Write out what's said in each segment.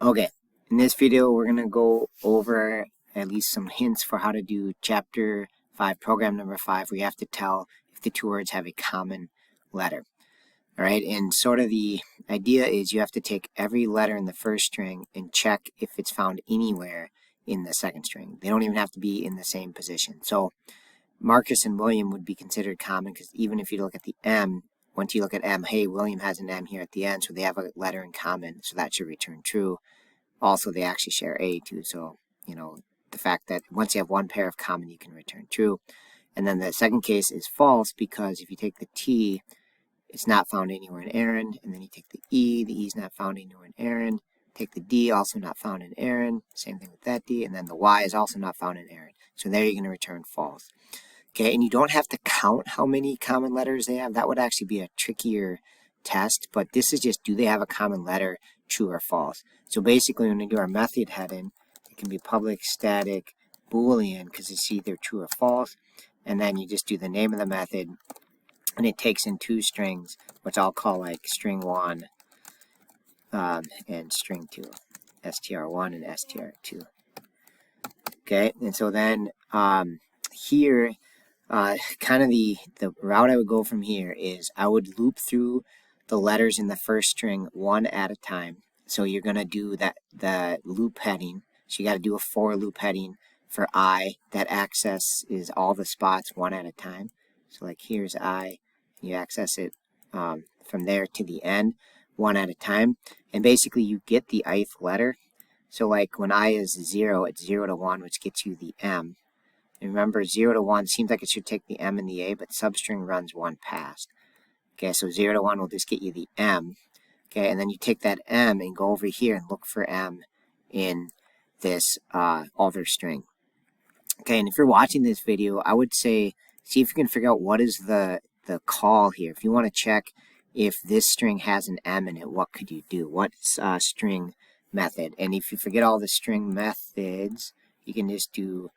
Okay, in this video we're going to go over at least some hints for how to do chapter 5, program number 5, where you have to tell if the two words have a common letter. Alright, and sort of the idea is you have to take every letter in the first string and check if it's found anywhere in the second string. They don't even have to be in the same position. So Marcus and William would be considered common because even if you look at the M, once you look at M, hey, William has an M here at the end, so they have a letter in common, so that should return true. Also, they actually share A too, so, the fact that once you have one pair of common, you can return true. And then the second case is false because if you take the T, it's not found anywhere in Aaron, and then you take the E is not found anywhere in Aaron. Take the D, also not found in Aaron, same thing with that D, and then the Y is also not found in Aaron. So there you're going to return false. Okay, and you don't have to count how many common letters they have. That would actually be a trickier test, but this is just, do they have a common letter, true or false? So basically, when we do our method heading, it can be public static Boolean because it's either true or false, and then you just do the name of the method, and it takes in two strings, which I'll call like string 1 and string 2, str1 and str2. Okay, and so then here, kind of the route I would go from here is I would loop through the letters in the first string one at a time. So you're going to do the loop heading. So you got to do a for loop heading for I. That access is all the spots one at a time. So like here's I. You access it from there to the end one at a time. And basically you get the ith letter. So like when I is 0, it's 0 to 1, which gets you the M. And remember, 0 to 1 seems like it should take the M and the A, but substring runs one past. Okay, so 0 to 1 will just get you the M. Okay, and then you take that M and go over here and look for M in this other string. Okay, and if you're watching this video, I would say, see if you can figure out what is the call here. If you want to check if this string has an M in it, what could you do? What's string method? And if you forget all the string methods, you can just do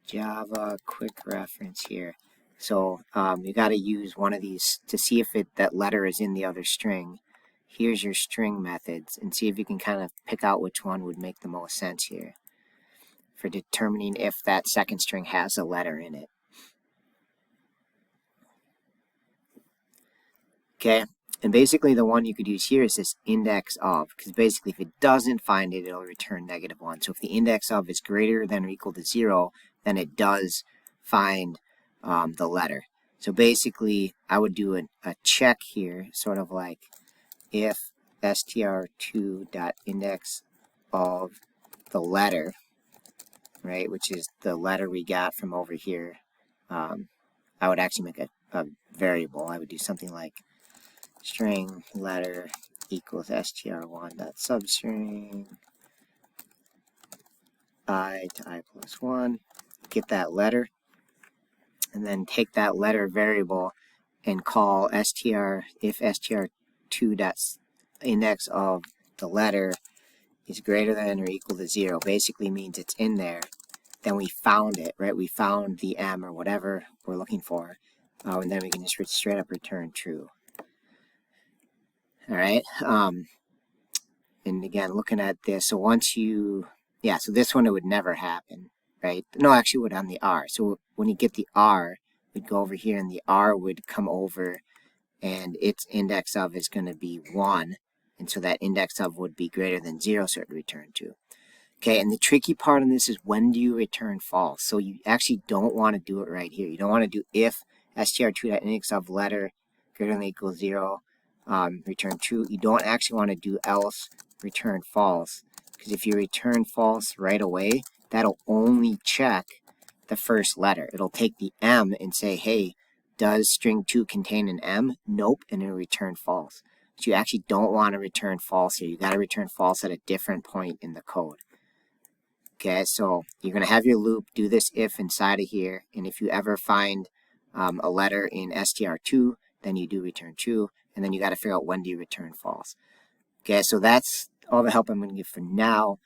Java quick reference here. So you got to use one of these to see if that letter is in the other string. Here's your string methods, and see if you can kind of pick out which one would make the most sense here for determining if that second string has a letter in it. Okay, and basically the one you could use here is this index of, because basically if it doesn't find it, it'll return -1. So if the index of is greater than or equal to 0, then it does find the letter. So basically I would do a check here, sort of like if str2.index of the letter, right, which is the letter we got from over here, I would actually make a variable. I would do something like string letter equals str1.substring I to I plus 1, get that letter, and then take that letter variable and call str, if str2.index of the letter is greater than or equal to 0, basically means it's in there. Then we found it, right? We found the M or whatever we're looking for, and then we can just straight up return true. All right, and again, looking at this, so once you, so this one, it would never happen, right? No, actually, it would on the R. So when you get the R, we'd go over here, and the R would come over, and its index of is going to be 1, and so that index of would be greater than 0, so it would return 2. Okay, and the tricky part on this is when do you return false? So you actually don't want to do it right here. You don't want to do if str2.index of letter greater than or equal to 0, return true. You don't actually want to do else return false, because if you return false right away, that'll only check the first letter. It'll take the M and say, hey, does string 2 contain an M? Nope, and it'll return false. But you actually don't want to return false here. You got to return false at a different point in the code. Okay, so you're going to have your loop, do this if inside of here, and if you ever find a letter in str2, then you do return true, and then you got to figure out when do you return false. Okay, so that's all the help I'm going to give for now.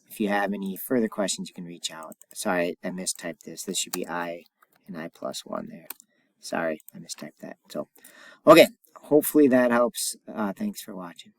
If you have any further questions, you can reach out. Sorry, I mistyped this. This should be I and I plus 1 there. Sorry, I mistyped that. So, okay, hopefully that helps. Thanks for watching.